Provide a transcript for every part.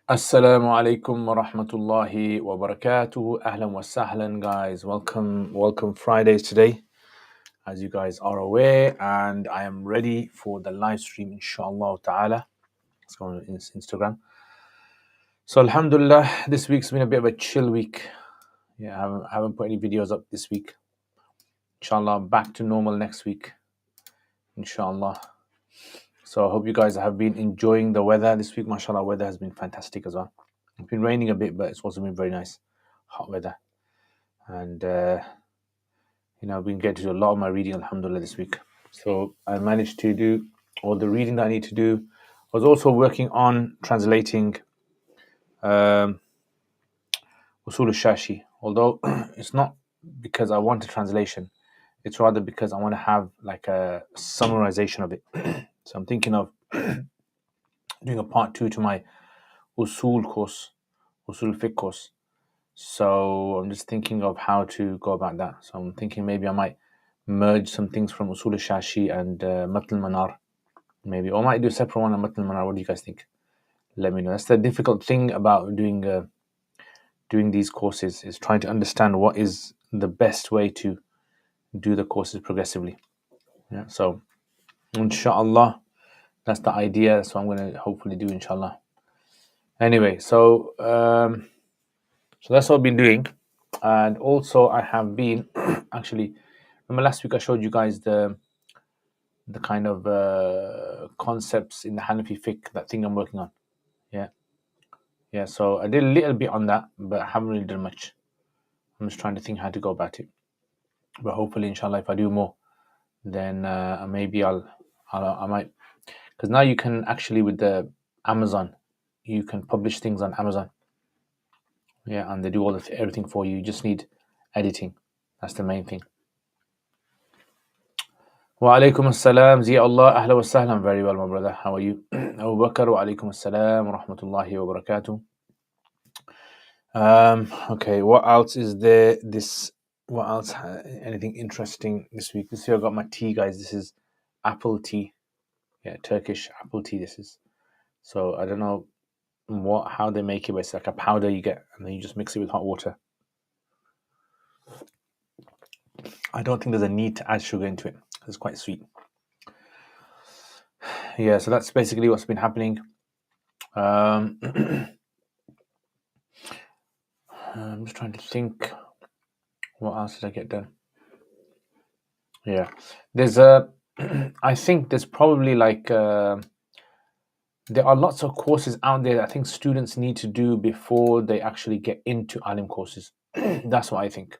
Assalamu alaikum wa rahmatullahi wa barakatuh. Ahlan wa sahlan, guys. Welcome Fridays today, as you guys are aware, and I am ready for the live stream, inshallah ta'ala. Let's go on Instagram. So, alhamdulillah, this week's been a bit of a chill week. Yeah, I haven't put any videos up this week. Inshallah, back to normal next week, inshallah. So, I hope you guys have been enjoying the weather this week. MashaAllah, weather has been fantastic as well. It's been raining a bit, but it's also been very nice, hot weather. And I've been getting to do a lot of my reading, alhamdulillah, this week. So I managed to do all the reading that I need to do. I was also working on translating Usul al-Shashi, although it's not because I want a translation, it's rather because I want to have like a summarization of it. So I'm thinking of doing a part 2 to my Usul course, Usul Fiqh course. So I'm just thinking of how to go about that. So I'm thinking maybe I might merge some things from Usul al-Shashi and Matn al-Manar, maybe, or I might do a separate one on Matn al-Manar. What do you guys think? Let me know. That's the difficult thing about doing these courses, is trying to understand what is the best way to do the courses progressively. Yeah. So inshallah, that's the idea. So I'm going to hopefully do, inshallah. Anyway, so that's what I've been doing. And also I have been actually, remember last week I showed you guys the kind of concepts in the Hanafi fiqh, that thing I'm working on. Yeah, so I did a little bit on that, but I haven't really done much. I'm just trying to think how to go about it. But hopefully, inshallah, if I do more, then maybe I might, because now you can actually, with the Amazon, you can publish things on Amazon. Yeah, and they do all everything for you. You just need editing. That's the main thing. Wa alaikum assalam, Zia Allah, ahla wa sahlan. Very well, my brother. How are you? Abu Bakr, wa alaikum assalam, wa rahmatullahi wa barakatuh. Okay, what else is there what else, anything interesting this week? This year I got my tea, guys. This is apple tea. Yeah, Turkish apple tea this is. So I don't know how they make it, but it's like a powder you get, and then you just mix it with hot water. I don't think there's a need to add sugar into it. It's quite sweet. Yeah, so that's basically what's been happening. I'm just trying to think, what else did I get done? Yeah, there's I think there's probably like there are lots of courses out there that I think students need to do before they actually get into alim courses. That's what I think.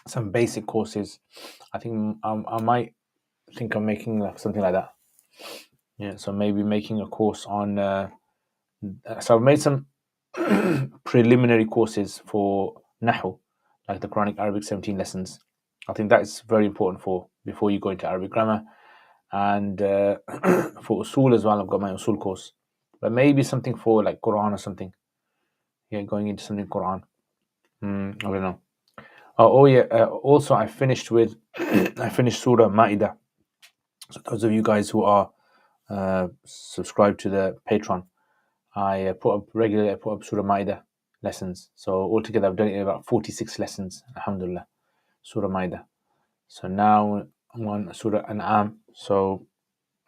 Some basic courses. I think I might think of making like something like that. Yeah, so maybe making a course on. So I've made some preliminary courses for Nahu, like the Quranic Arabic 17 lessons. I think that's very important for before you go into Arabic grammar. And for Usul as well, I've got my Usul course. But maybe something for like Quran or something. Yeah, going into something Quran. I don't know. Also I finished Surah Ma'idah. So those of you guys who are subscribed to the Patreon, I put up Surah Ma'idah lessons. So altogether I've done it in about 46 lessons, alhamdulillah, Surah Ma'idah. So now I'm on Surah An'am. So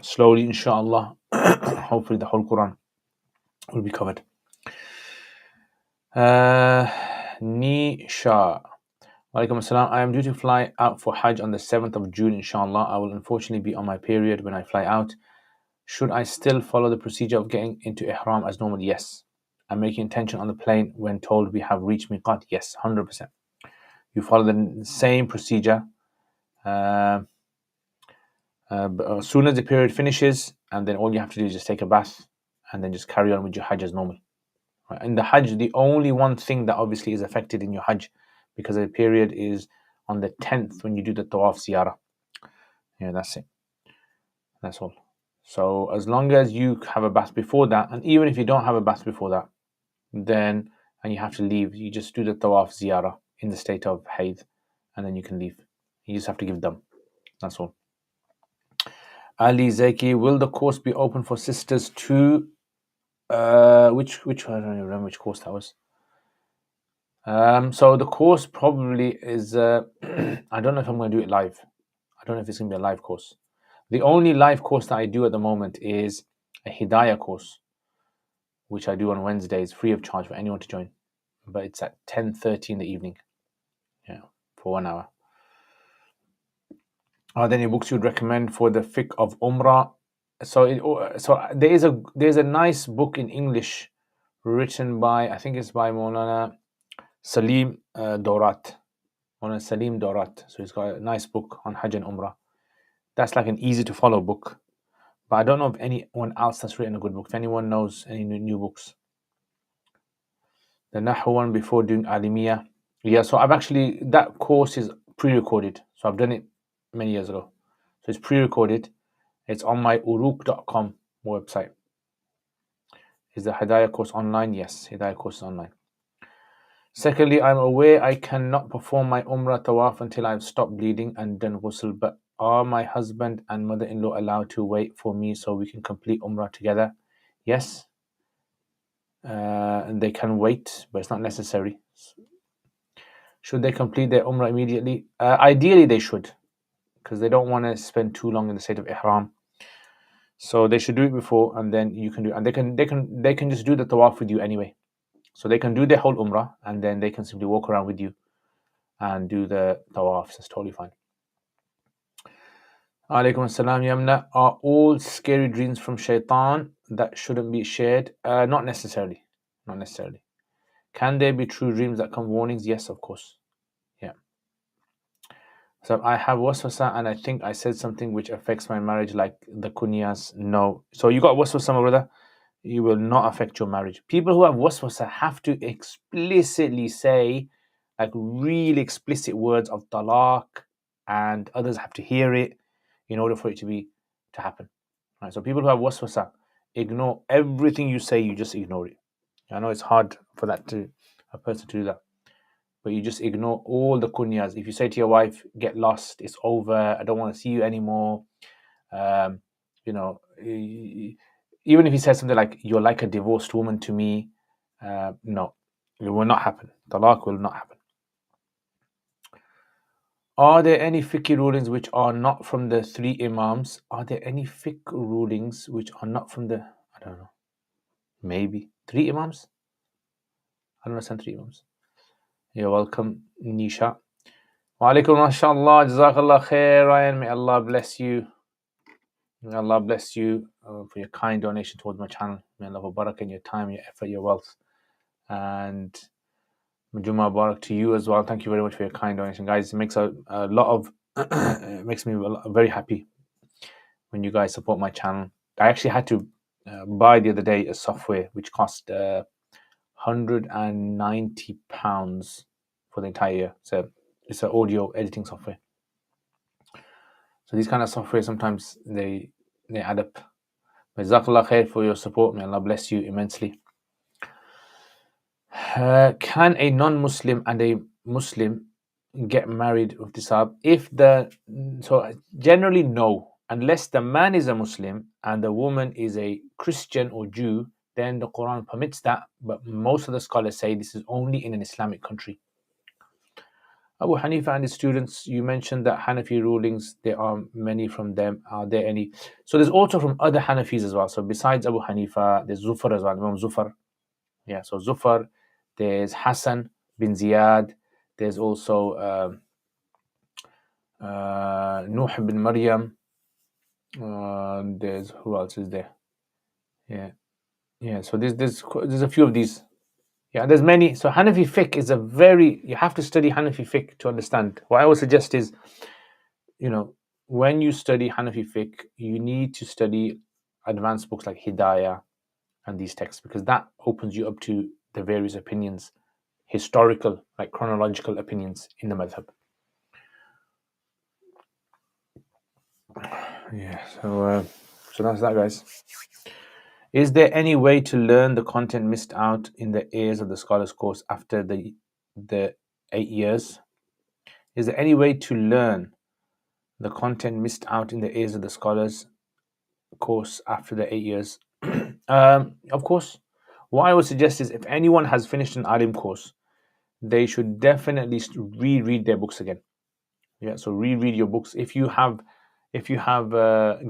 slowly, inshallah, hopefully the whole Quran will be covered. Nisha. Walaikum assalam. I am due to fly out for Hajj on the 7th of June, inshallah. I will unfortunately be on my period when I fly out. Should I still follow the procedure of getting into Ihram as normal? Yes. I'm making intention on the plane when told we have reached Miqat? Yes, 100%. You follow the same procedure. But as soon as the period finishes, and then all you have to do is just take a bath and then just carry on with your Hajj as normal. Right? In the Hajj, the only one thing that obviously is affected in your Hajj because of the period is on the 10th when you do the Tawaf Ziyarah. Yeah, that's it. That's all. So as long as you have a bath before that, and even if you don't have a bath before that, then, and you have to leave, you just do the Tawaf Ziyarah in the state of Hayd, and then you can leave. You just have to give them. That's all. Ali Zeki, will the course be open for sisters too? Which I don't even remember which course that was. So the course probably is. I don't know if I'm going to do it live. I don't know if it's going to be a live course. The only live course that I do at the moment is a Hidayah course, which I do on Wednesdays, free of charge for anyone to join. But it's at 10:30 in the evening. Yeah, for 1 hour. Are there any books you'd recommend for the fiqh of Umrah? So there's a nice book in English written by, I think it's by Maulana Salim Dorat. Maulana Salim Dorat. So he's got a nice book on Hajj and Umrah. That's like an easy to follow book. But I don't know of anyone else that's written a good book. If anyone knows any new books. The Nahu one before doing Alimiya. Yeah, so that course is pre-recorded. So I've done it many years ago. So it's pre-recorded. It's on my uruk.com website. Is the Hidayah course online? Yes, Hidayah course is online. Secondly, I'm aware I cannot perform my Umrah Tawaf until I've stopped bleeding and done ghusl, but are my husband and mother-in-law allowed to wait for me so we can complete Umrah together? Yes, and they can wait, but it's not necessary. Should they complete their Umrah immediately? Ideally, they should, because they don't want to spend too long in the state of Ihram. So they should do it before, and then you can do it. And they can just do the Tawaf with you anyway. So they can do their whole Umrah, and then they can simply walk around with you and do the Tawafs. It's totally fine. Alaikum assalam, Yamna. Are all scary dreams from shaitan that shouldn't be shared? Not necessarily. Not necessarily. Can there be true dreams that come warnings? Yes, of course. Yeah. So I have waswasa, and I think I said something which affects my marriage, like the kunyas. No. So you got waswasa, my brother? You will not affect your marriage. People who have waswasa have to explicitly say, like really explicit words of talaq, and others have to hear it in order for it to happen. Right? So people who have waswasa, ignore everything you say. You just ignore it. I know it's hard for a person to do that, but you just ignore all the kunyas. If you say to your wife, "Get lost, it's over. I don't want to see you anymore," you know. Even if he says something like, "You're like a divorced woman to me," no, it will not happen. Talaq will not happen. Are there any fiqh rulings which are not from the three imams? Are there any fiqh rulings which are not from the, I don't know, maybe three imams? I don't understand three imams. You're welcome, Nisha. Wa alaikum mashallah, jazakallah khair, Ryan. May Allah bless you. May Allah bless you for your kind donation towards my channel. May Allah have barakah in your time, your effort, your wealth. And Juma Barak to you as well. Thank you very much for your kind donation, guys. It makes a lot of it makes me very happy when you guys support my channel. I actually had to buy the other day a software which cost £190 for the entire year. So it's an audio editing software. So these kind of software sometimes they add up. Jazakallah khair for your support. May Allah bless you immensely. Can a non-Muslim and a Muslim get married with tisab? So generally no, unless the man is a Muslim and the woman is a Christian or Jew, then the Quran permits that. But most of the scholars say this is only in an Islamic country. Abu Hanifa and his students, you mentioned that Hanafi rulings, there are many from them. Are there any? So there's also from other Hanafis as well. So besides Abu Hanifa, there's Zufar as well, Imam Zufar. Yeah, so Zufar, there's Hassan bin Ziyad, there's also Nuh bin Maryam, there's, who else is there? Yeah, so there's a few of these. Yeah, there's many. So Hanafi fiqh is you have to study Hanafi fiqh to understand. What I would suggest is, when you study Hanafi fiqh, you need to study advanced books like Hidayah and these texts, because that opens you up to the various opinions, historical, like chronological opinions in the madhab. Yeah, so that's that, guys. Is there any way to learn the content missed out in the years of the scholars course after the 8 years? Is there any way to learn the content missed out in the years of the scholars course after the 8 years? Of course, what I would suggest is if anyone has finished an alim course, they should definitely reread their books again. Yeah, so reread your books. If you have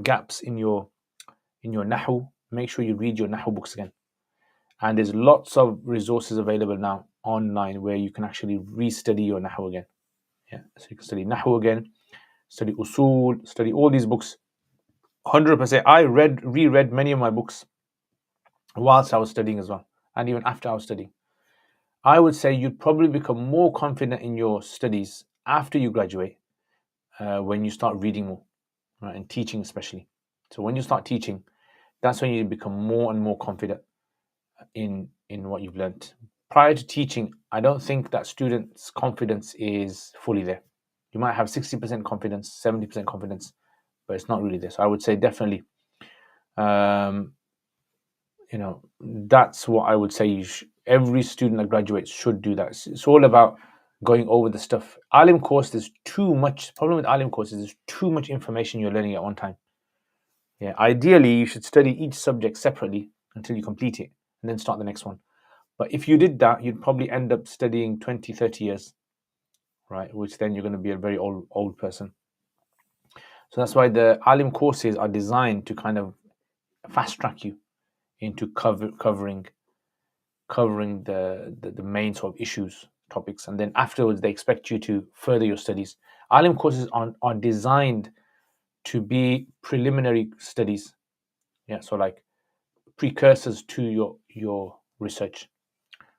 gaps in your nahu, make sure you read your nahu books again. And there's lots of resources available now online where you can actually restudy your nahu again. Yeah, so you can study nahu again, study usul, study all these books. 100%. I reread many of my books whilst I was studying as well, and even after I was studying. I would say you'd probably become more confident in your studies after you graduate when you start reading more, right, and teaching especially. So when you start teaching, that's when you become more and more confident in what you've learned. Prior to teaching, I don't think that students' confidence is fully there. You might have 60% confidence, 70% confidence, but it's not really there. So I would say definitely, um, that's what I would say. Every student that graduates should do that. It's all about going over the stuff. Alim course, there's too much. Problem with Alim courses, there's too much information you're learning at one time. Yeah, ideally, you should study each subject separately until you complete it and then start the next one. But if you did that, you'd probably end up studying 20, 30 years, right? Which then you're going to be a very old person. So that's why the Alim courses are designed to kind of fast track you into covering the main sort of issues, topics, and then afterwards they expect you to further your studies. Alim courses are designed to be preliminary studies. Yeah, so like precursors to your research.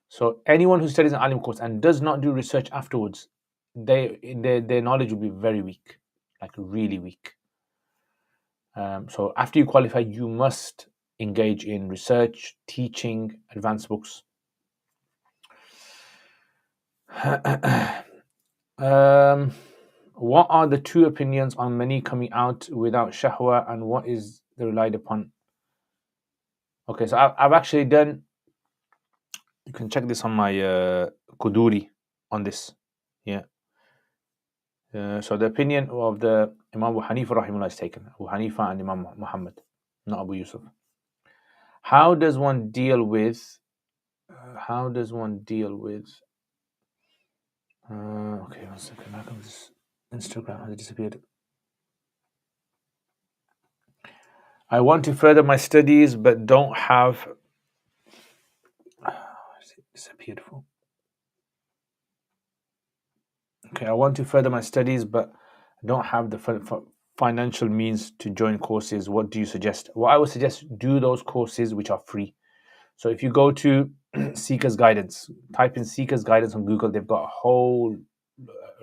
So anyone who studies an alim course and does not do research afterwards, their knowledge will be very weak, like really weak. So after you qualify, you must engage in research, teaching, advanced books. What are the two opinions on many coming out without shahwa, and what is the relied upon? Okay, so I've actually done. You can check this on my Kuduri on this. Yeah. So the opinion of the Imam Abu Hanifa rahimahullah is taken. Abu Hanifa and Imam Muhammad, not Abu Yusuf. How does one deal with? How does one deal with? Okay, 1 second. How come this Instagram has disappeared? I want to further my studies, but don't have. It disappeared. Okay, I want to further my studies, but don't have the financial means to join courses. What do you suggest? What I would suggest, do those courses which are free. So if you go to Seeker's Guidance, type in Seeker's Guidance on Google, they've got a whole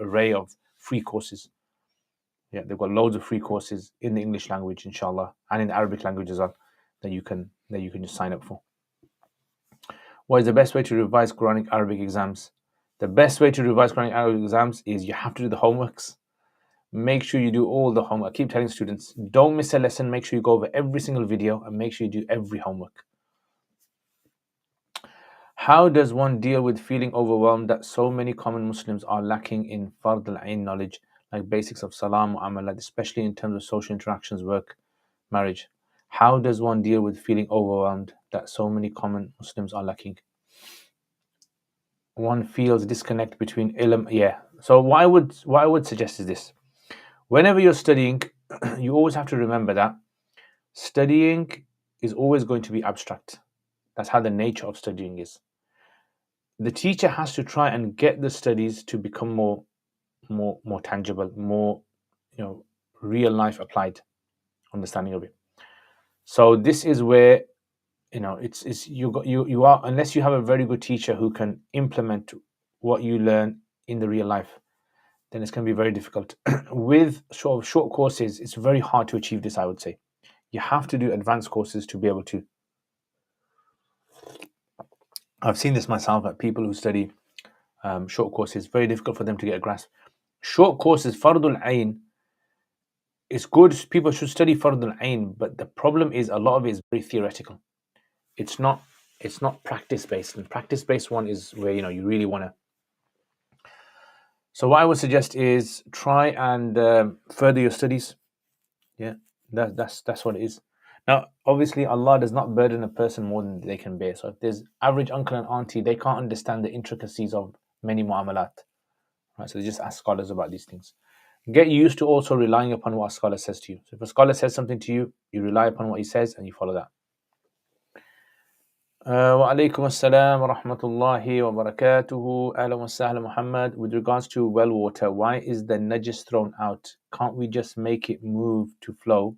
array of free courses. Yeah, they've got loads of free courses in the English language, inshallah, and in the Arabic language as well, that you can just sign up for. What is the best way to revise Quranic Arabic exams? The best way to revise Quranic Arabic exams is you have to do the homeworks. Make sure you do all the homework. I keep telling students, don't miss a lesson. Make sure you go over every single video and make sure you do every homework. How does one deal with feeling overwhelmed that so many common Muslims are lacking in Fard al-Ain knowledge, like basics of Salam, Mu'amalat, especially in terms of social interactions, work, marriage? How does one deal with feeling overwhelmed that so many common Muslims are lacking? One feels disconnect between ilm. Yeah. So what I would suggest is this: whenever you're studying, you always have to remember that studying is always going to be abstract. That's how the nature of studying is. The teacher has to try and get the studies to become more tangible, more real life applied understanding of it. So this is where it's you are, unless you have a very good teacher who can implement what you learn in the real life, then it's going to be very difficult. With sort of short courses, it's very hard to achieve this, I would say. You have to do advanced courses to be able to. I've seen this myself at people who study short courses. Very difficult for them to get a grasp. Short courses, Fardul Ain, it's good. People should study Fardul Ain, but the problem is a lot of it is very theoretical. It's not practice based. And practice based one is where you really want to. So what I would suggest is try and further your studies. Yeah, that's what it is. Now, obviously, Allah does not burden a person more than they can bear. So if there's average uncle and auntie, they can't understand the intricacies of many mu'amalat. Right? So they just ask scholars about these things. Get used to also relying upon what a scholar says to you. So if a scholar says something to you, you rely upon what he says and you follow that. Wa alaikum assalam wa rahmatullahi wa barakatuhu. Ahlan wa sahlan Muhammad. With regards to well water, why is the najis thrown out? Can't we just make it move to flow?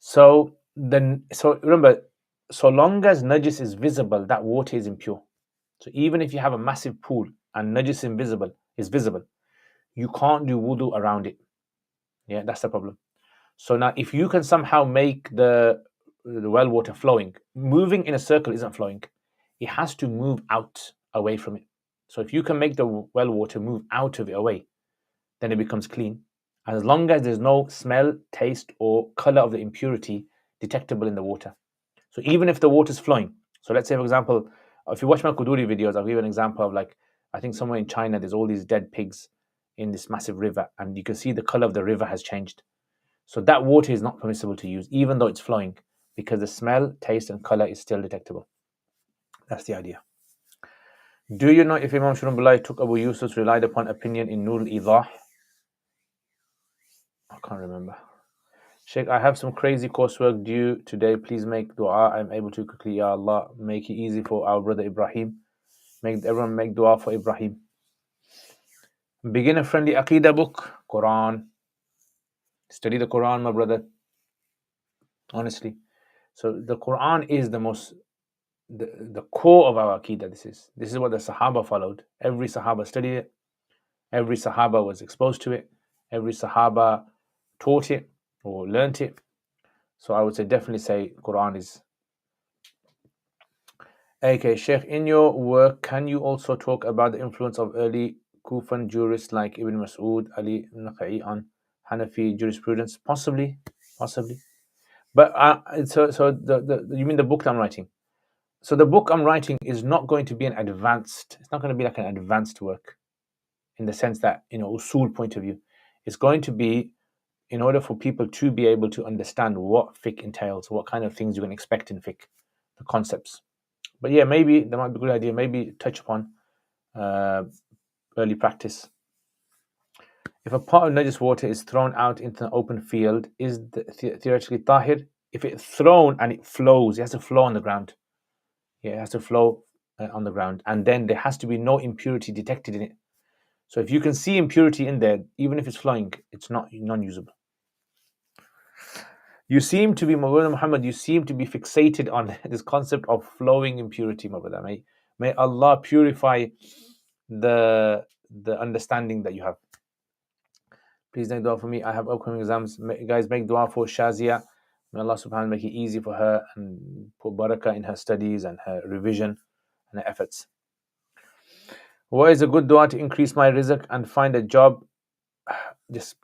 So remember, so long as najis is visible, that water is impure. So even if you have a massive pool and najis is visible, you can't do wudu around it. Yeah, that's the problem. So now if you can somehow make the well water flowing, moving in a circle isn't flowing. It has to move out away from it. So if you can make the well water move out of it away, then it becomes clean. And as long as there's no smell, taste, or color of the impurity detectable in the water. So even if the water is flowing, so let's say, for example, if you watch my Kuduri videos, I'll give you an example of, like, I think somewhere in China, there's all these dead pigs in this massive river, and you can see the color of the river has changed. So that water is not permissible to use, even though it's flowing, because the smell, taste, and color is still detectable. That's the idea. Do you know if Imam Shurumbullai took Abu Yusuf's relied upon opinion in Nur al-Idah? I can't remember. Sheikh, I have some crazy coursework due today. Please make dua. I'm able to quickly. Ya Allah, make it easy for our brother Ibrahim. Everyone make dua for Ibrahim. Beginner-friendly Aqidah book, Quran. Study the Quran, my brother. Honestly. So the Quran is the core of our Aqidah. This is what the Sahaba followed. Every Sahaba studied it. Every Sahaba was exposed to it. Every Sahaba taught it or learnt it. So I would definitely say Quran is. Okay, Sheikh, in your work, can you also talk about the influence of early Kufan jurists like Ibn Mas'ud, Ali Naqai on Hanafi jurisprudence? Possibly. But you mean the book that I'm writing? So the book I'm writing is not going to be it's not going to be like an advanced work in the sense that, usul point of view. It's going to be in order for people to be able to understand what fiqh entails, what kind of things you can expect in fiqh, the concepts. But yeah, maybe that might be a good idea. Maybe touch upon early practice. If a pot of najis water is thrown out into an open field, is theoretically tahir? If it's thrown and it flows, it has to flow on the ground. Yeah, it has to flow on the ground. And then there has to be no impurity detected in it. So if you can see impurity in there, even if it's flowing, it's not non-usable. You seem to be, Muhammad, you seem to be fixated on this concept of flowing impurity, my brother. May Allah purify the understanding that you have. Please make dua for me. I have upcoming exams. Guys, make dua for Shazia. May Allah subhanahu wa ta'ala make it easy for her and put barakah in her studies and her revision and her efforts. What is a good dua to increase my rizq and find a job? Just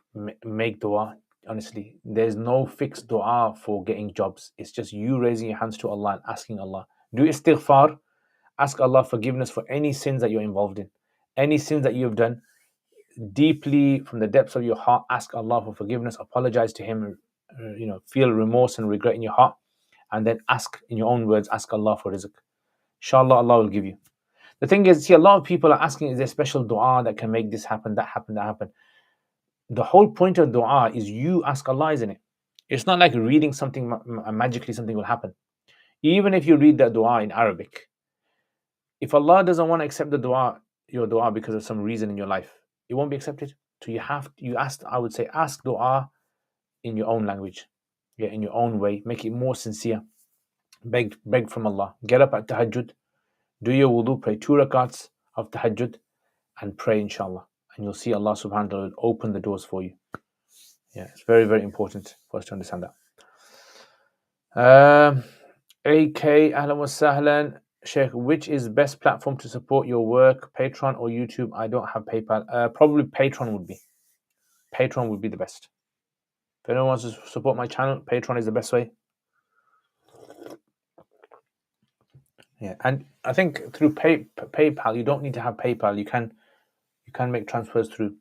make dua. Honestly, there's no fixed dua for getting jobs. It's just you raising your hands to Allah and asking Allah. Do istighfar. Ask Allah forgiveness for any sins that you're involved in. Any sins that you have done, deeply from the depths of your heart, ask Allah for forgiveness, apologize to Him, feel remorse and regret in your heart, and then ask, in your own words, ask Allah for rizq. Inshallah, Allah will give you. The thing is, see, a lot of people are asking, is there a special dua that can make this happen, that happen, that happen? The whole point of dua is you ask Allah, isn't it? It's not like reading something, magically something will happen. Even if you read that dua in Arabic, if Allah doesn't want to accept your dua because of some reason in your life, it won't be accepted. So I would say ask dua in your own language, in your own way, make it more sincere. Beg from Allah. Get up at tahajjud, do your wudu, pray 2 rakats of tahajjud, and pray, inshallah. And you'll see Allah subhanahu wa ta'ala will open the doors for you. Yeah, it's very, very important for us to understand that. AK, ahlan wa sahlan. Sheikh, which is best platform to support your work, Patreon or YouTube? I don't have PayPal. Probably Patreon would be. Patreon would be the best. If anyone wants to support my channel, Patreon is the best way. Yeah, and I think through PayPal, you don't need to have PayPal. You can make transfers through.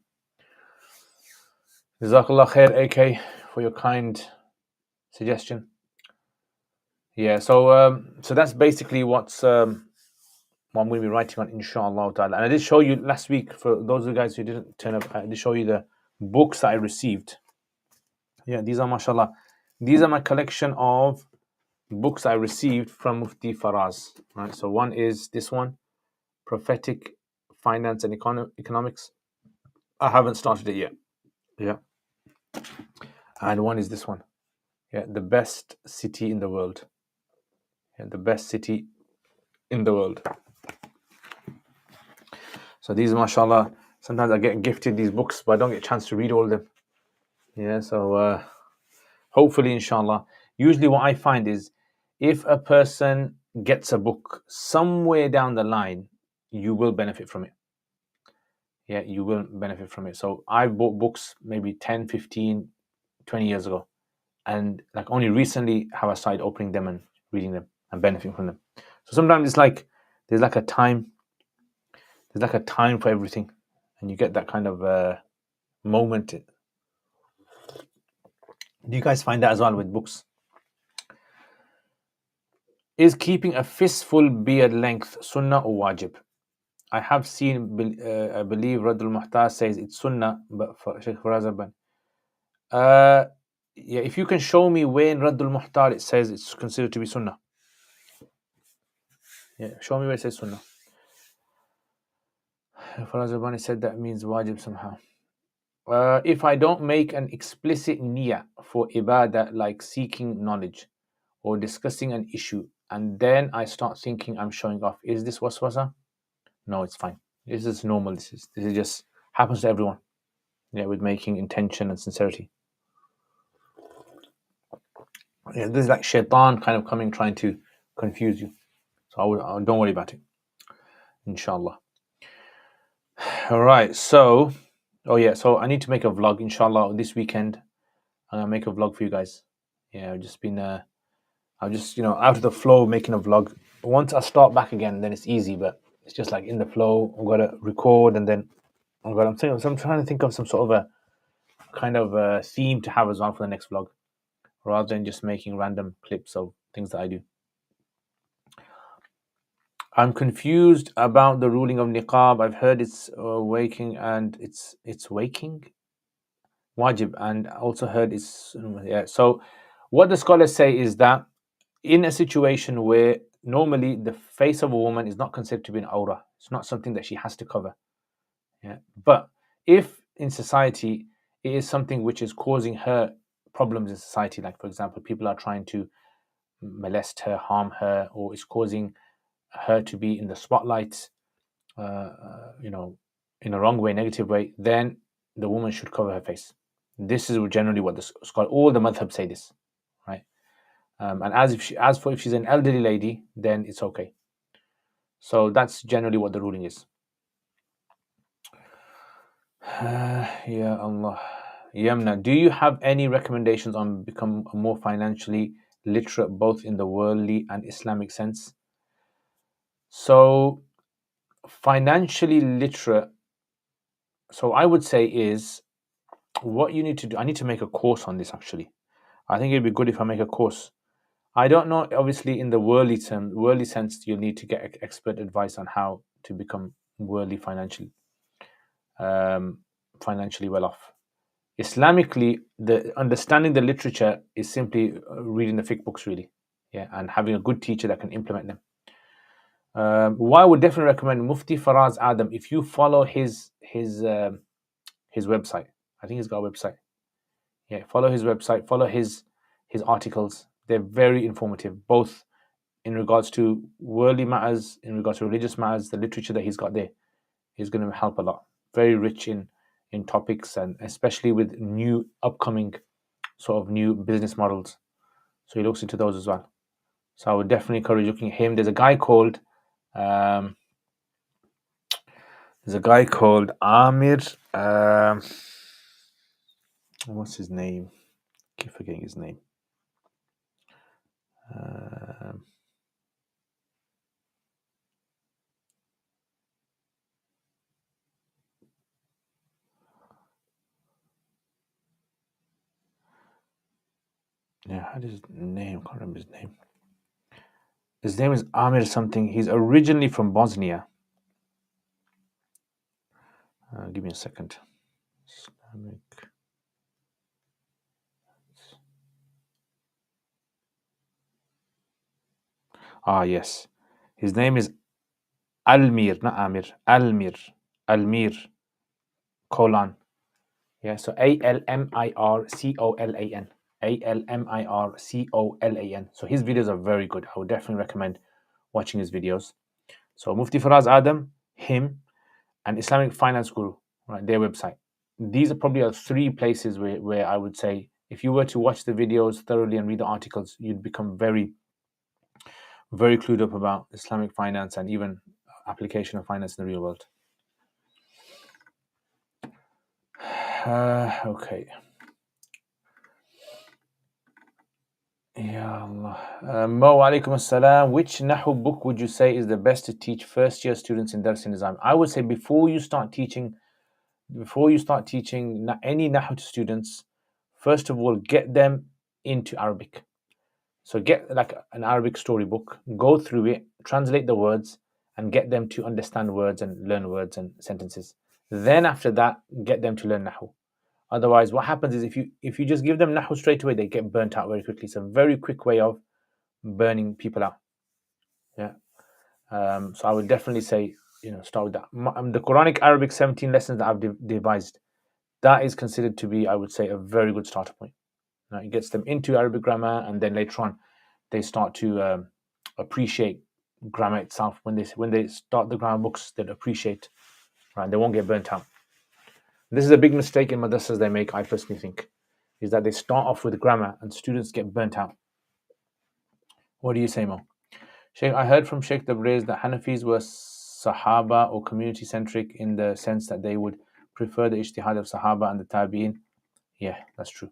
Jazakallah khair, AK, for your kind suggestion. Yeah, so that's basically what I'm going to be writing on, inshallah ta'ala. And I did show you last week, for those of you guys who didn't turn up, I did show you the books that I received. Yeah, these are, mashallah, these are my collection of books I received from Mufti Faraz. Right, so one is this one, Prophetic Finance and Economics. I haven't started it yet. Yeah. And one is this one. Yeah, The Best City in the World. Yeah, The Best City in the World. So these, mashallah, sometimes I get gifted these books, but I don't get a chance to read all of them. Yeah, so hopefully, inshallah. Usually, what I find is if a person gets a book somewhere down the line, you will benefit from it. Yeah, you will benefit from it. So I bought books maybe 10, 15, 20 years ago. And like only recently have I started opening them and reading them and benefiting from them. So sometimes it's like there's like a time for everything. And you get that kind of moment. Do you guys find that as well with books? Is keeping a fistful beard length sunnah or wajib? I have seen, I believe Radul Muhtar says it's sunnah, but for Sheikh Faraz yeah, if you can show me where in Radul Muhtar it says it's considered to be sunnah. Yeah, show me where it says sunnah. Faraz Rabbani said that means wajib somehow. If I don't make an explicit niyyah for ibadah, like seeking knowledge or discussing an issue, and then I start thinking I'm showing off, is this waswasa? No, it's fine. This is normal. This is just happens to everyone. Yeah, with making intention and sincerity. Yeah, this is like shaitan kind of coming trying to confuse you. So don't worry about it. Inshallah. All right. So, oh yeah. So I need to make a vlog. Inshallah, this weekend I'm gonna make a vlog for you guys. Yeah, I've just been I'm just out of the flow making a vlog. Once I start back again, then it's easy. But it's just like in the flow. I've got to record, and then I'm trying to think of some sort of a kind of a theme to have as well for the next vlog, rather than just making random clips of things that I do. I'm confused about the ruling of niqab. I've heard it's waking and it's waking wajib, and also heard it's yeah. So what the scholars say is that in a situation where normally the face of a woman is not considered to be an aura, it's not something that she has to cover. Yeah, but if in society it is something which is causing her problems in society, like for example, people are trying to molest her, harm her, or is causing her to be in the spotlight, in a wrong way, negative way, then the woman should cover her face. This is generally what the scholar, all the madhab say this, right? And as for if she's an elderly lady, then it's okay. So that's generally what the ruling is. Ya Allah. Yamna, do you have any recommendations on become more financially literate, both in the worldly and Islamic sense? So, financially literate, so I would say is what you need to do. I need to make a course on this actually. I think it'd be good if I make a course. I don't know, obviously, in the worldly sense, you'll need to get expert advice on how to become worldly financially well off. Islamically, the understanding the literature is simply reading the fiqh books, really, yeah, and having a good teacher that can implement them. What I would definitely recommend Mufti Faraz Adam. If you follow his website, I think he's got a website. Yeah, follow his website, follow his articles. They're very informative, both in regards to worldly matters, in regards to religious matters. The literature that he's got there is going to help a lot. Very rich in topics, and especially with new upcoming sort of new business models. So he looks into those as well. So I would definitely encourage looking at him. There's a guy called Amir. What's his name? I keep forgetting his name. Yeah, how does his name? I can't remember his name. His name is Amir something. He's originally from Bosnia. Give me a second. Islamic. Yes. His name is Almir, not Amir. Almir. Almir. Kolan. Yeah, so ALMIRCOLAN. ALMIRCOLAN. So his videos are very good. I would definitely recommend watching his videos. So Mufti Faraz Adam, him, and Islamic Finance Guru, right? Their website. These are probably three places where I would say if you were to watch the videos thoroughly and read the articles, you'd become very, very clued up about Islamic finance and even application of finance in the real world. Okay. Ya Allah. Mo alaikum assalam. Which Nahu book would you say is the best to teach first year students in Dars Nizam? I would say before you start teaching any Nahu to students, first of all, get them into Arabic. So get like an Arabic storybook, go through it, translate the words, and get them to understand words and learn words and sentences. Then after that, get them to learn Nahu. Otherwise, what happens is if you just give them Nahu straight away, they get burnt out very quickly. It's a very quick way of burning people out. Yeah. So I would definitely say, start with that. The Quranic Arabic 17 lessons that I've devised, that is considered to be, I would say, a very good starter point. It gets them into Arabic grammar, and then later on, they start to appreciate grammar itself. When they start the grammar books, they'll appreciate, right? They won't get burnt out. This is a big mistake in madrasas they make, I personally think, is that they start off with grammar and students get burnt out. What do you say, Mo? Sheikh, I heard from Sheikh Tabriz that Hanafis were Sahaba or community centric in the sense that they would prefer the ijtihad of Sahaba and the Tabi'in. Yeah, that's true.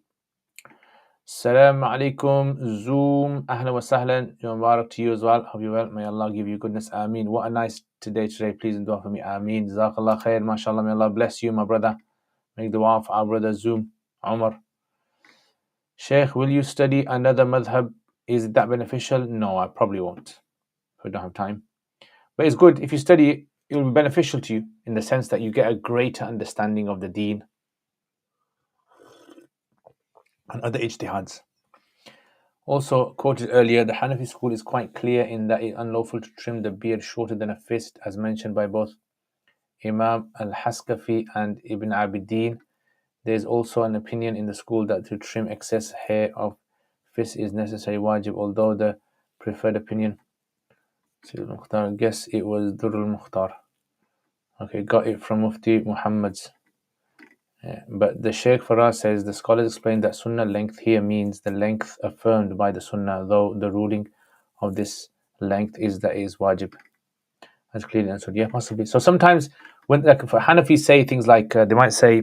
Salam alaikum, Zoom, ahlan wa sahlan, Mubarak to you as well. Hope you're well. May Allah give you goodness. Ameen. What a nice today. Please and dua for me. Ameen. Jazakallah khair. MashaAllah. May Allah bless you, my brother. Make dua for our brother Zoom, Umar. Sheikh, will you study another madhab? Is that beneficial? No, I probably won't. I don't have time. But it's good. If you study it, it will be beneficial to you in the sense that you get a greater understanding of the deen and other ijtihads. Also, quoted earlier, the Hanafi school is quite clear in that it's unlawful to trim the beard shorter than a fist, as mentioned by both Imam al-Haskafi and Ibn Abidin. There is also an opinion in the school that to trim excess hair of fist is necessary wajib, although the preferred opinion, I guess it was Durrul Mukhtar. Okay, got it from Mufti Muhammad's. But the Sheikh Faraz says the scholars explain that Sunnah length here means the length affirmed by the Sunnah, though the ruling of this length is that it is wajib. That's clearly answered. Yeah, possibly. So sometimes when like for Hanafis say things like they might say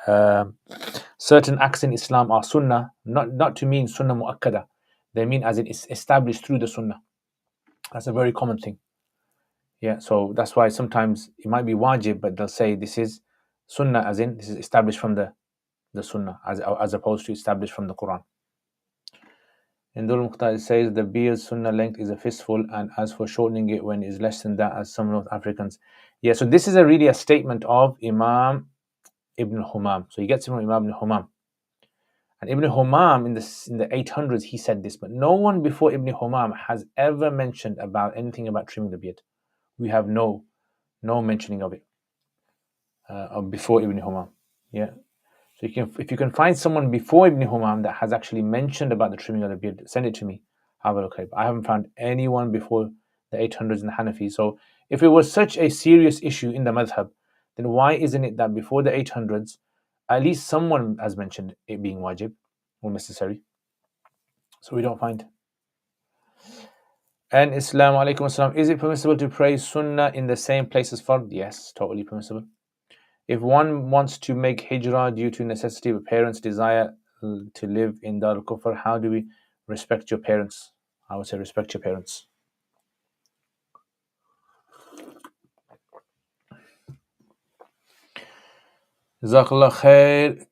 certain acts in Islam are Sunnah, not to mean Sunnah mu'akkada. They mean as it is established through the Sunnah. That's a very common thing. Yeah, so that's why sometimes it might be wajib, but they'll say this is Sunnah, as in this is established from the Sunnah, as opposed to established from the Quran. In Durrul Mukhtar it says the beard's Sunnah length is a fistful, and as for shortening it when it's less than that, as some North Africans. Yeah, so this is really a statement of Imam Ibn Humam. So he gets it from Imam Ibn Humam. And Ibn Humam in the 800s, he said this, but no one before Ibn Humam has ever mentioned about anything about trimming the beard. We have no mentioning of it before Ibn Humam. Yeah. So if you can find someone before Ibn Humam that has actually mentioned about the trimming of the beard, send it to me. Have a look at it. I haven't found anyone before the 800s in the Hanafi. So if it was such a serious issue in the madhab, then why isn't it that before the 800s, at least someone has mentioned it being wajib or necessary? So we don't find. And Assalamu alaikum assalam. Is it permissible to pray sunnah in the same place as fard? Yes, totally permissible. If one wants to make hijrah due to necessity of parents' desire to live in Dar al-Kufr, how do we respect your parents? I would say respect your parents. Jazakallah khair.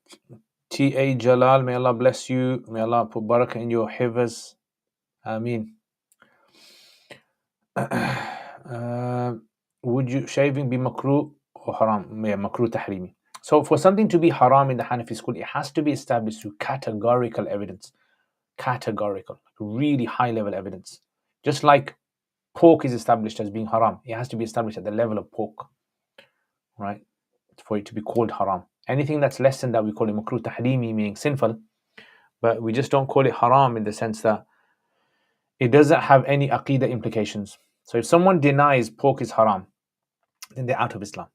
T.A. Jalal, may Allah bless you. May Allah put barakah in your hifz. Ameen. Would you shaving be makruh or haram? Yeah, makruh tahrimi. So for something to be haram in the Hanafi school, it has to be established through categorical evidence. Categorical, really high level evidence. Just like pork is established as being haram, it has to be established at the level of pork, right? For it to be called haram. Anything that's less than that, we call it makruh tahrimi, meaning sinful, but we just don't call it haram in the sense that it doesn't have any aqidah implications. So if someone denies pork is haram, then they're out of Islam.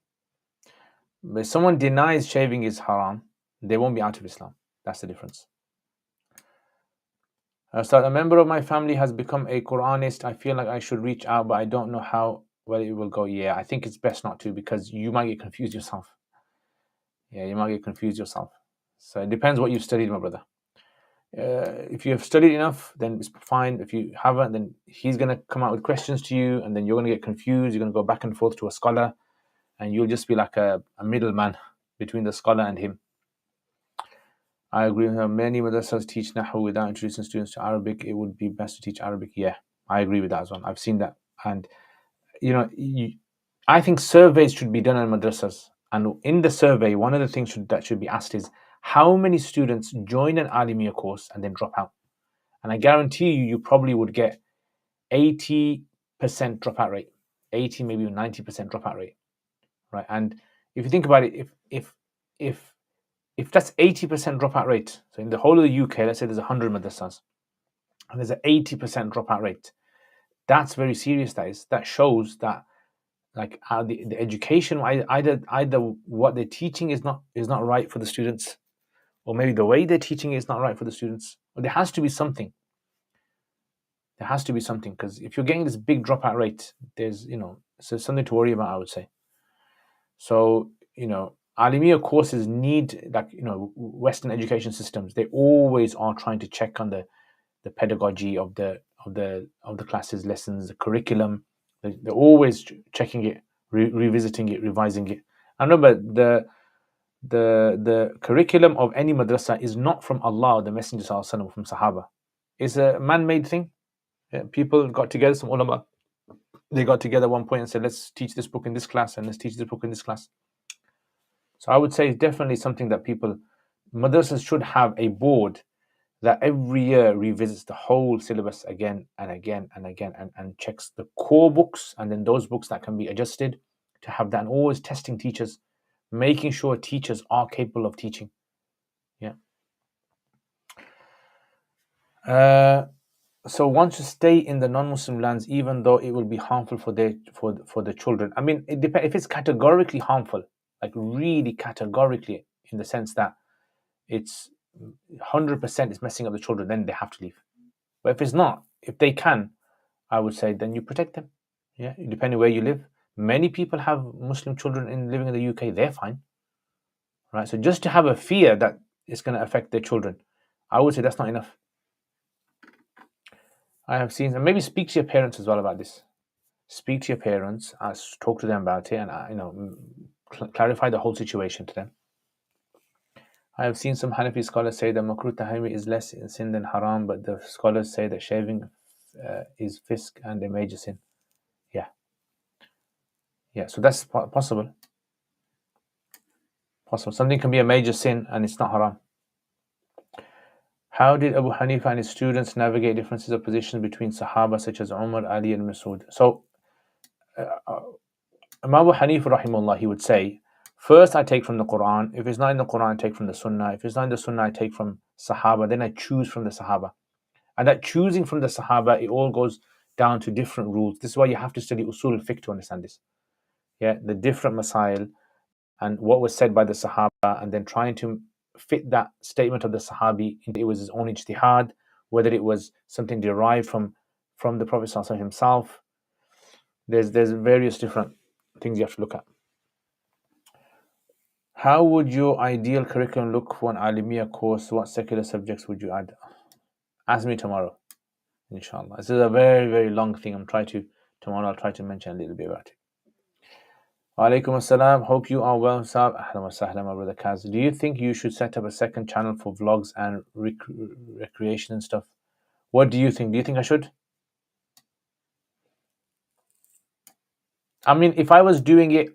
But if someone denies shaving is haram, they won't be out of Islam. That's the difference. So a member of my family has become a Quranist. I feel like I should reach out, but I don't know how well it will go. Yeah, I think it's best not to, because you might get confused yourself. Yeah, you might get confused yourself. So it depends what you've studied, my brother. If you have studied enough, then it's fine. If you haven't, then he's going to come out with questions to you, and then you're going to get confused. You're going to go back and forth to a scholar, and you'll just be like a middleman between the scholar and him. I agree with her. Many madrasas teach Nahu without introducing students to Arabic. It would be best to teach Arabic. Yeah, I agree with that as well. I've seen that. And, I think surveys should be done in madrasas. And in the survey, one of the things that should be asked is, how many students join an Alimiya course and then drop out? And I guarantee you probably would get 80% dropout rate, 80, maybe 90% dropout rate, right? And if you think about it, if that's 80% dropout rate, so in the whole of the UK, let's say there's 100 madrasas, and there's an 80% dropout rate, that's very serious. That shows that, like, the education, either what they're teaching is not right for the students, or maybe the way they're teaching is not right for the students. But there has to be something. There has to be something, because if you're getting this big dropout rate, there's something to worry about, I would say. So Alimiya courses need, like, Western education systems, they always are trying to check on the pedagogy of the classes, lessons, the curriculum. They're always checking it, revisiting it, revising it. I remember the curriculum of any madrasa is not from Allah or the Messenger Sallallahu Alaihi Wasallam, from Sahaba. It's a man-made thing. People got together, some ulama, they got together at one point and said, let's teach this book in this class, and let's teach this book in this class. So I would say it's definitely something that madrasas should have a board that every year revisits the whole syllabus again and again and again, and checks the core books, and then those books that can be adjusted, to have that, and always testing teachers, making sure teachers are capable of teaching. Yeah. So one should stay in the non-Muslim lands even though it will be harmful for the children. I mean, it depends. If it's categorically harmful, like really categorically, in the sense that it's 100% is messing up the children, then they have to leave. But if it's not, if they can, I would say then you protect them. Yeah, depending where you live. Many people have Muslim children living in the UK. They're fine, right? So just to have a fear that it's going to affect their children, I would say that's not enough. I have seen, and maybe speak to your parents as well about this. Speak to your parents, talk to them about it, and clarify the whole situation to them. I have seen some Hanafi scholars say that makruh tahrimi is less in sin than haram, but the scholars say that shaving is fisk and a major sin. Yeah, so that's possible. Something can be a major sin and it's not haram. How did Abu Hanifa and his students navigate differences of position between Sahaba such as Umar, Ali, and Masud? So, Imam Abu Hanifa, rahimahullah, he would say, first I take from the Quran. If it's not in the Quran, I take from the Sunnah. If it's not in the Sunnah, I take from Sahaba. Then I choose from the Sahaba. And that choosing from the Sahaba, it all goes down to different rules. This is why you have to study Usul al-Fiqh to understand this. Yeah, the different Masail and what was said by the Sahaba, and then trying to fit that statement of the Sahabi into it was his own ijtihad, whether it was something derived from the Prophet ﷺ himself. There's various different things you have to look at. How would your ideal curriculum look for an Alimiya course? What secular subjects would you add? Ask me tomorrow, inshallah. This is a very, very long thing. Tomorrow I'll try to mention a little bit about it. Walaikum assalam. Hope you are well, Saab. Ahlan wa sahlan, my brother Kaz. Do you think you should set up a second channel for vlogs and recreation and stuff? What do you think? Do you think I should? I mean, if I was doing it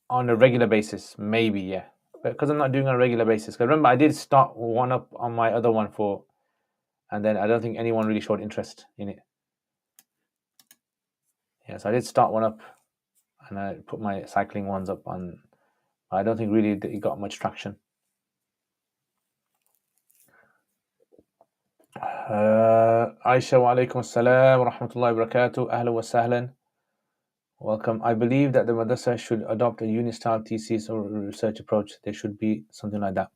on a regular basis, maybe, yeah. But because I'm not doing it on a regular basis, because remember, I did start one up on my other one and then I don't think anyone really showed interest in it. Yeah, so I did start one up, and I put my cycling ones up on. I don't think really it got much traction. Aisha wa alaikum assalam wa rahmatullahi wa barakatuh. Ahlan wa sahlan. Welcome. I believe that the madrasa should adopt a uni-style thesis or research approach. There should be something like that.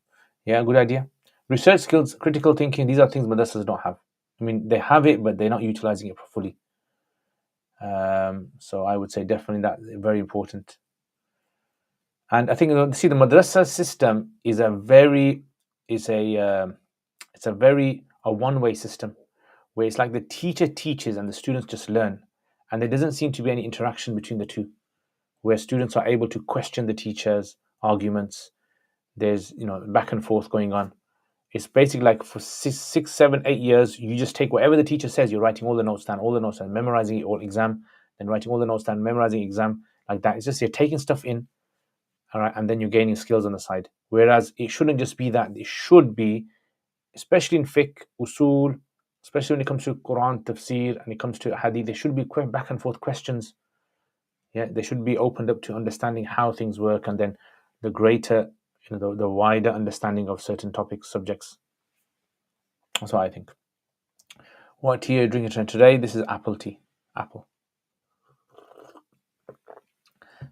Yeah, good idea. Research skills, critical thinking, these are things madrasas don't have. I mean, they have it, but they're not utilizing it fully. So I would say definitely that very important. And I think, see, the madrasa system is a very one-way system where it's like the teacher teaches and the students just learn, and there doesn't seem to be any interaction between the two, where students are able to question the teacher's arguments. There's back and forth going on. It's basically like for 6, 7, 8 years, you just take whatever the teacher says. You're writing all the notes down, memorizing it all exam, then writing all the notes down, memorizing exam, like that. It's just you're taking stuff in, all right, and then you're gaining skills on the side. Whereas it shouldn't just be that. It should be, especially in fiqh, usul, especially when it comes to Quran, tafsir, and it comes to hadith, there should be back and forth questions. Yeah, they should be opened up to understanding how things work, and then the greater, the wider understanding of certain topics, subjects. That's what I think. What tea are you drinking today? This is apple tea. Apple.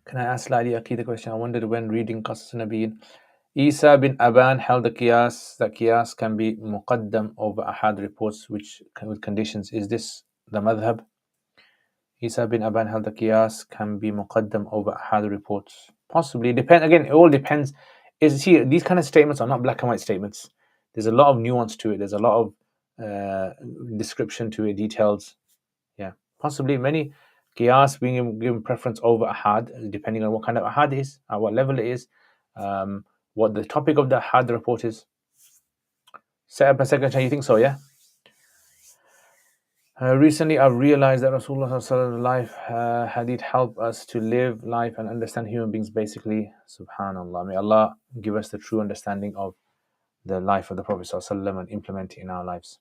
Can I ask slightly Akida question? I wondered when reading Qasas Nabiyin, Isa bin Aban held the qiyas that qiyas can be muqaddam over ahad reports with conditions. Is this the madhab? Isa bin Aban held the qiyas can be muqaddam over ahad reports. Possibly. Again, it all depends. These kind of statements are not black and white statements. There's a lot of nuance to it. There's a lot of description to it, details. Yeah, possibly many qiyas being given preference over ahad, depending on what kind of ahad it is, at what level it is, what the topic of the ahad report is. Set up a second chain, you think so, yeah? Recently, I've realized that Rasulullah's life hadith help us to live life and understand human beings basically. Subhanallah. May Allah give us the true understanding of the life of the Prophet and implement it in our lives.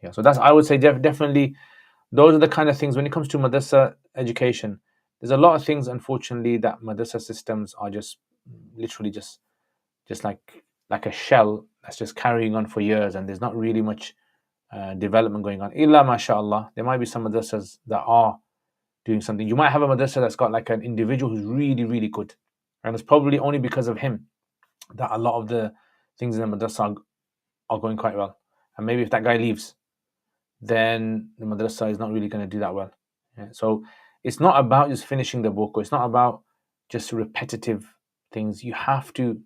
Yeah, so that's, I would say, definitely those are the kind of things when it comes to madrasa education. There's a lot of things, unfortunately, that madrasa systems are just literally just like a shell that's just carrying on for years, and there's not really much development going on. Illa mashallah, there might be some madrasas that are doing something. You might have a madrasa that's got like an individual who's really, really good, and it's probably only because of him that a lot of the things in the madrasa are going quite well. And maybe if that guy leaves, then the madrasa is not really going to do that well. Yeah? So it's not about just finishing the book, or it's not about just repetitive things. You have to,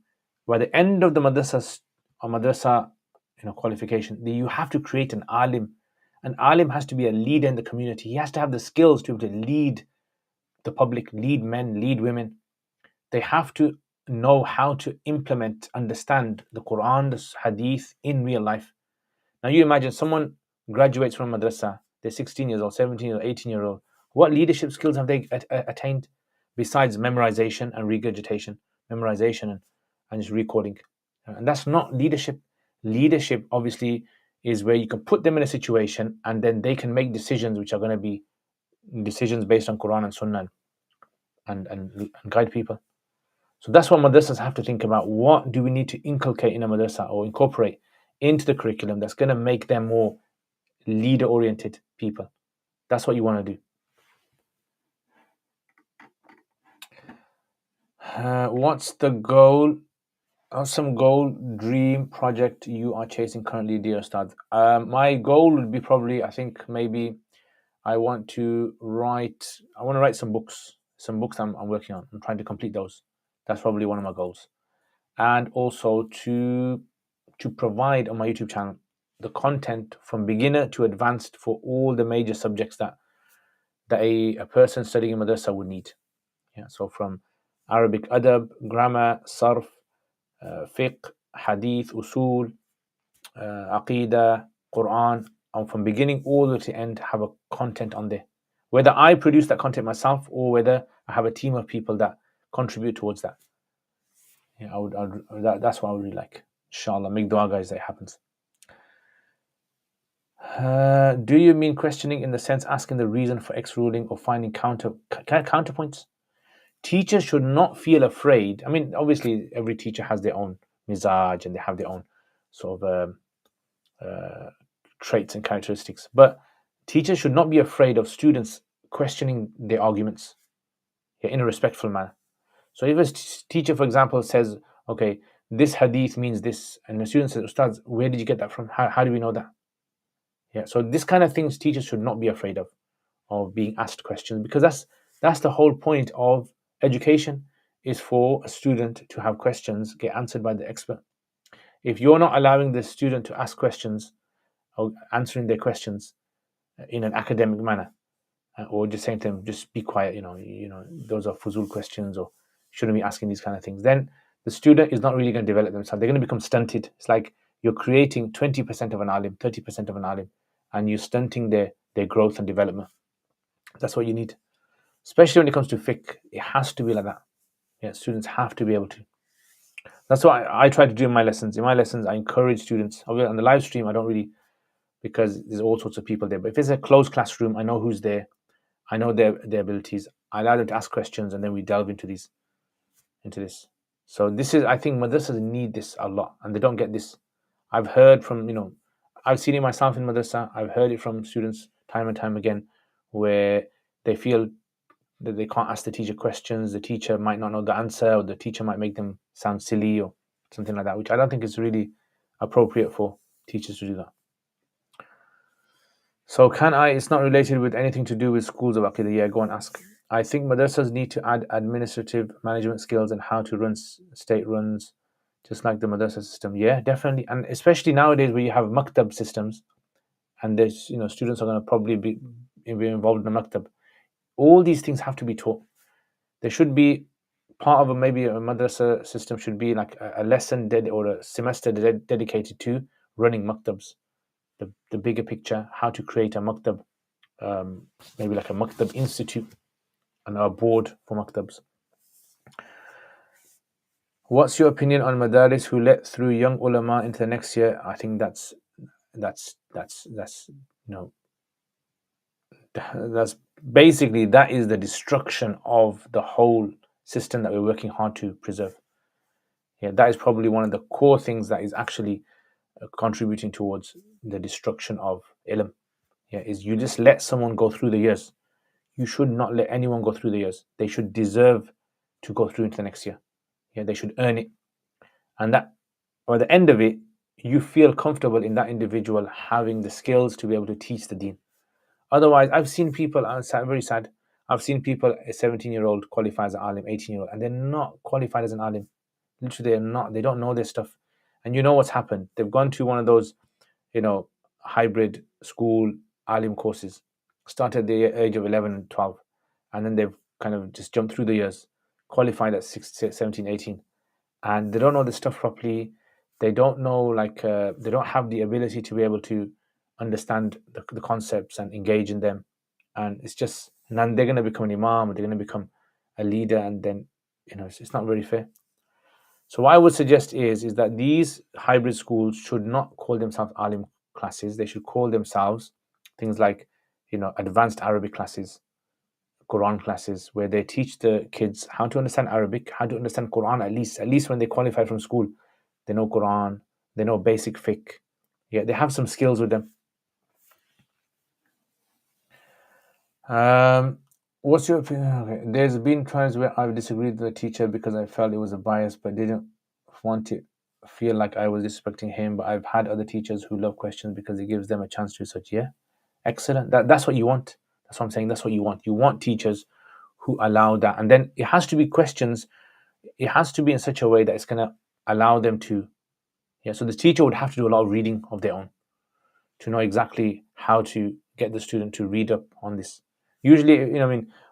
by the end of the madrasa qualification, you have to create an alim. An alim has to be a leader in the community. He has to have the skills to be able to lead the public, lead men, lead women. They have to know how to implement, understand the Quran, the Hadith in real life. Now you imagine someone graduates from madrasa, they're 16 years old, 17 or 18 year old. What leadership skills have they attained besides memorization and regurgitation, memorization and just recording? And that's not leadership. Leadership obviously is where you can put them in a situation and then they can make decisions which are going to be decisions based on Quran and Sunnah and guide people. So that's what madrasas have to think about. What do we need to inculcate in a madrasa or incorporate into the curriculum that's going to make them more leader-oriented people? That's what you want to do. What's the goal? Some goal, dream, project you are chasing currently, dear Ustad? My goal would be probably, I think maybe I want to write some books. Some books I'm working on. I'm trying to complete those. That's probably one of my goals. And also to provide on my YouTube channel the content from beginner to advanced for all the major subjects that a person studying in madrasa would need. Yeah, so from Arabic adab, grammar, sarf, fiqh, hadith, usul, aqidah, Quran, and from beginning all the way to end have a content on there Whether I produce that content myself or whether I have a team of people that contribute towards that. Yeah, that's what I would really like. Inshallah, make dua, guys, that it happens. Do you mean questioning in the sense asking the reason for X ruling or finding counterpoints? Teachers should not feel afraid. I mean, obviously, every teacher has their own mizaj and they have their own sort of traits and characteristics. But teachers should not be afraid of students questioning their arguments, yeah, in a respectful manner. So if a teacher, for example, says, okay, this hadith means this, and the student says, Ustaz, where did you get that from? How do we know that? Yeah, so this kind of things teachers should not be afraid of being asked questions, because that's the whole point of education, is for a student to have questions get answered by the expert. If you're not allowing the student to ask questions or answering their questions in an academic manner, or just saying to them, just be quiet, those are fuzul questions, or shouldn't be asking these kind of things, then the student is not really going to develop themselves. They're going to become stunted. It's like you're creating 20% of an alim, 30% of an alim, and you're stunting their growth and development. That's what you need. Especially when it comes to fiqh, it has to be like that. Yeah, students have to be able to. That's what I try to do in my lessons. In my lessons, I encourage students. On the live stream, I don't really, because there's all sorts of people there. But if it's a closed classroom, I know who's there. I know their abilities. I allow them to ask questions, and then we delve into this. So this is, I think madrasas need this a lot, and they don't get this. I've heard from, I've seen it myself in madrasa. I've heard it from students time and time again, where they feel that they can't ask the teacher questions. The teacher might not know the answer, or the teacher might make them sound silly or something like that, which I don't think is really appropriate for teachers to do that. So it's not related with anything to do with schools of Aqidah. Yeah, go and ask. I think madrasas need to add administrative management skills and how to run state runs, just like the madrasa system. Yeah, definitely. And especially nowadays where you have maktab systems, and there's, students are going to probably be involved in the maktab. All these things have to be taught. There should be part of maybe a madrasa system should be like a lesson or a semester dedicated to running maktabs. The bigger picture, how to create a maktab, maybe like a maktab institute and a board for maktabs. What's your opinion on madaris who let through young ulama into the next year? I think that's basically, that is the destruction of the whole system that we're working hard to preserve. Yeah, that is probably one of the core things that is actually contributing towards the destruction of ilm. Yeah, is you just let someone go through the years. You should not let anyone go through the years. They should deserve to go through into the next year. Yeah, they should earn it. And that, by the end of it, you feel comfortable in that individual having the skills to be able to teach the deen. Otherwise, I've seen people, I'm very sad, I've seen people, a 17-year-old qualify as an alim, 18-year-old, and they're not qualified as an alim. Literally, they're not. They don't know this stuff. And you know what's happened? They've gone to one of those, hybrid school alim courses, started at the age of 11 and 12, and then they've kind of just jumped through the years, qualified at 17, 18, and they don't know this stuff properly. They don't know, they don't have the ability to be able to understand the concepts and engage in them. And then they're going to become an imam, or they're going to become a leader, and then, it's not very fair. So what I would suggest is that these hybrid schools should not call themselves alim classes. They should call themselves things like, advanced Arabic classes, Quran classes, where they teach the kids how to understand Arabic, how to understand Quran, at least when they qualify from school. They know Quran, they know basic fiqh. Yeah, they have some skills with them. What's your opinion? Okay. There's been times where I've disagreed with the teacher because I felt it was a bias, but didn't want to feel like I was disrespecting him. But I've had other teachers who love questions because it gives them a chance to research. Yeah, excellent. That's what you want. That's what I'm saying. That's what you want. You want teachers who allow that, and then it has to be questions. It has to be in such a way that it's going to allow them to. Yeah. So the teacher would have to do a lot of reading of their own to know exactly how to get the student to read up on this. Usually,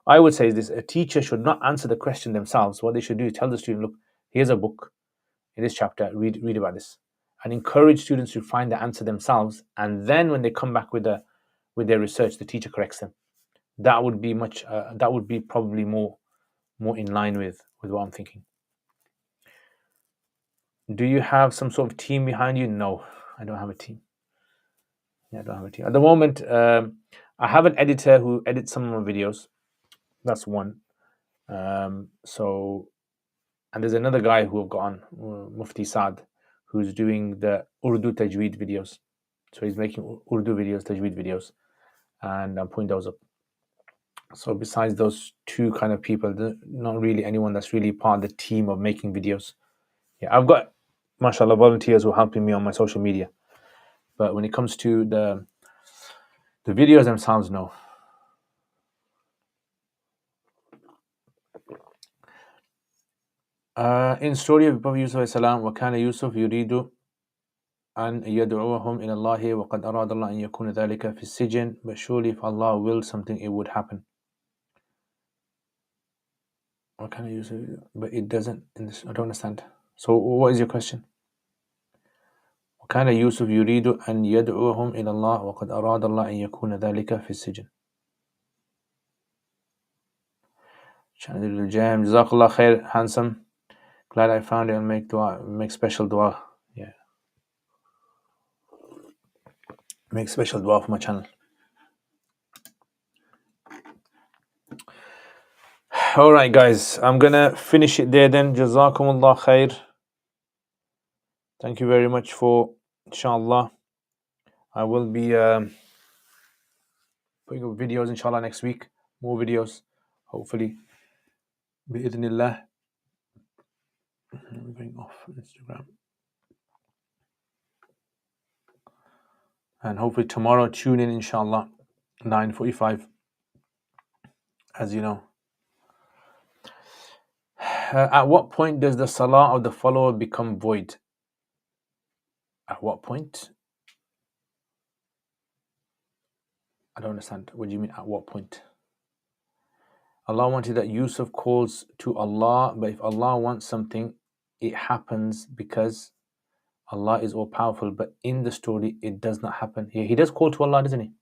I would say is this: a teacher should not answer the question themselves. What they should do is tell the student, look, here's a book in this chapter, read about this, and encourage students to find the answer themselves. And then when they come back with their research, the teacher corrects them. That would be much. That would be probably more in line with what I'm thinking. Do you have some sort of team behind you? No, I don't have a team. Yeah, I don't have a team at the moment. I have an editor who edits some of my videos. That's one. So, and there's another guy who I've got on, Mufti Saad, who's doing the Urdu Tajweed videos. So he's making Urdu videos, Tajweed videos, and I'm putting those up. So besides those two kind of people, not really anyone that's really part of the team of making videos. Yeah, I've got, mashallah, volunteers who are helping me on my social media. But when it comes to the videos themselves, no. In story of Prophet Yusuf alayhi salam, وَكَانَ يُوسُف يُرِيدُ أن يدعوهم إلى الله وقد أراد الله أن يكون ذلك في السجن. But surely if Allah willed something, it would happen. وَكَانَ يُوسُف, but it doesn't. I don't understand. So what is your question? وكان يوسف يريد أن يدعوهم إلى الله وقد أراد الله أن يكون ذلك في السجن. Jam, Jazakallah khair, handsome. Glad I found it and make special dua. Yeah. Make special dua for my channel. Alright guys, I'm gonna finish it there then. Jazakumullah khair. Thank you very much for, inshallah. I will be putting up videos inshallah next week. More videos, hopefully. Bi-idhnillah. I'm going off Instagram. And hopefully tomorrow tune in inshallah 9:45, as you know. At what point does the salah of the follower become void? At what point? I don't understand. What do you mean at what point? Allah wanted that Yusuf calls to Allah, but if Allah wants something, it happens because Allah is all powerful. But in the story, it does not happen. He does call to Allah, doesn't he?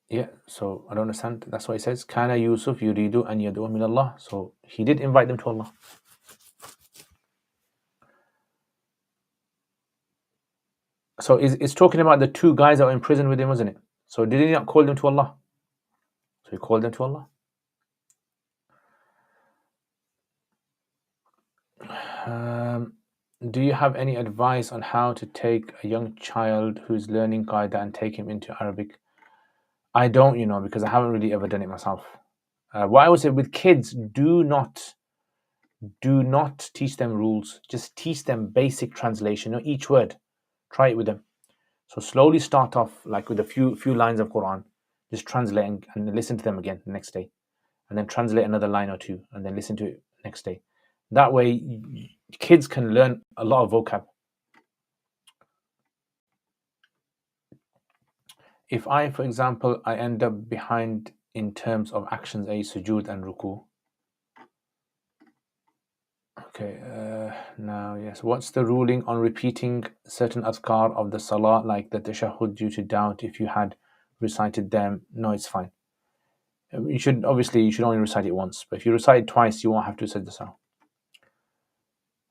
Yeah, so I don't understand. That's why it says, Kana Yusuf yuridu an yad'u min Allah. So he did invite them to Allah. So it's talking about the two guys that were in prison with him, wasn't it? So did he not call them to Allah? So he called them to Allah. Do you have any advice on how to take a young child who's learning Qaida and take him into Arabic? I don't, because I haven't really ever done it myself. What I would say with kids, do not teach them rules. Just teach them basic translation, each word. Try it with them. So slowly start off like with a few lines of Quran, just translate and listen to them again the next day, and then translate another line or two, and then listen to it next day. That way, kids can learn a lot of vocab. If I, for example, I end up behind in terms of actions, sujood and ruku. Okay, now, yes. What's the ruling on repeating certain adhkar of the salah, like the tashahhud, due to doubt if you had recited them? No, it's fine. You should only recite it once, but if you recite it twice, you won't have to say the salah.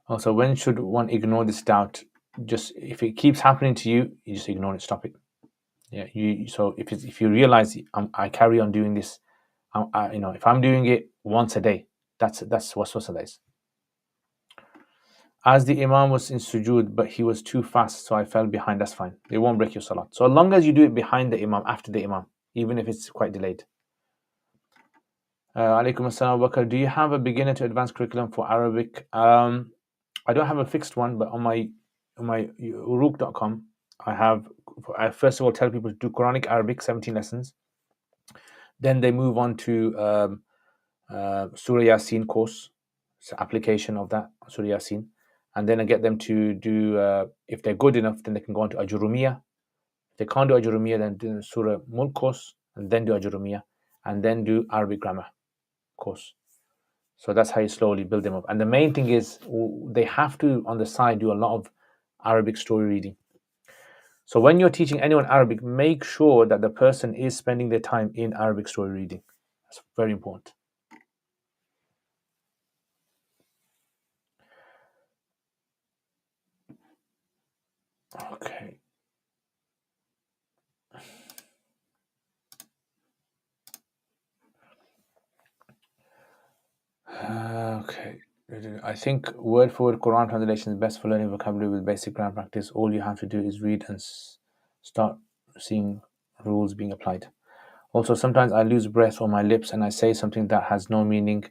Also, when should one ignore this doubt? Just if it keeps happening to you, you just ignore it, stop it. Yeah. So if you realize I carry on doing this, if I'm doing it once a day, that's waswasa is. As the imam was in sujood, but he was too fast, so I fell behind. That's fine. It won't break your salat. So as long as you do it behind the imam, after the imam, even if it's quite delayed. Alaikum assalam wa barakatuh. Do you have a beginner to advanced curriculum for Arabic? I don't have a fixed one, but on my uruq.com, I first of all tell people to do Quranic Arabic 17 lessons. Then they move on to Surah Yasin course, so application of that Surah Yasin. And then I get them to do, if they're good enough, then they can go on to Ajurumiyah. If they can't do Ajurumiyah, then do Surah Mulk course, and then do Ajurumiyah, and then do Arabic grammar course. So that's how you slowly build them up. And the main thing is they have to, on the side, do a lot of Arabic story reading. So when you're teaching anyone Arabic, make sure that the person is spending their time in Arabic story reading. That's very important. Okay. Okay. I think word for word Quran translation is best for learning vocabulary with basic grammar practice. All you have to do is read and start seeing rules being applied. Also, sometimes I lose breath on my lips and I say something that has no meaning,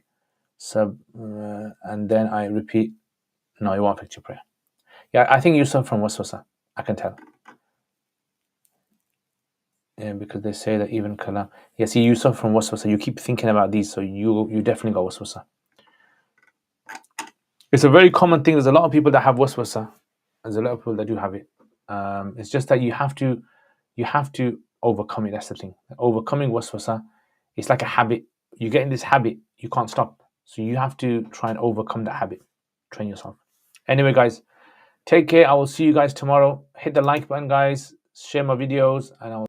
and then I repeat. No, it won't affect your prayer. Yeah, I think you suffer from waswasa. I can tell. Yeah, because they say that even kalam. Yeah, see, you suffer from waswasa. You keep thinking about these, so you definitely got waswasa. It's a very common thing. There's a lot of people that have waswasa. There's a lot of people that do have it. It's just that you have to overcome it. That's the thing. Overcoming waswasa, it's like a habit. You get in this habit, you can't stop. So you have to try and overcome that habit. Train yourself. Anyway, guys, take care. I will see you guys tomorrow. Hit the like button, guys. Share my videos, and I will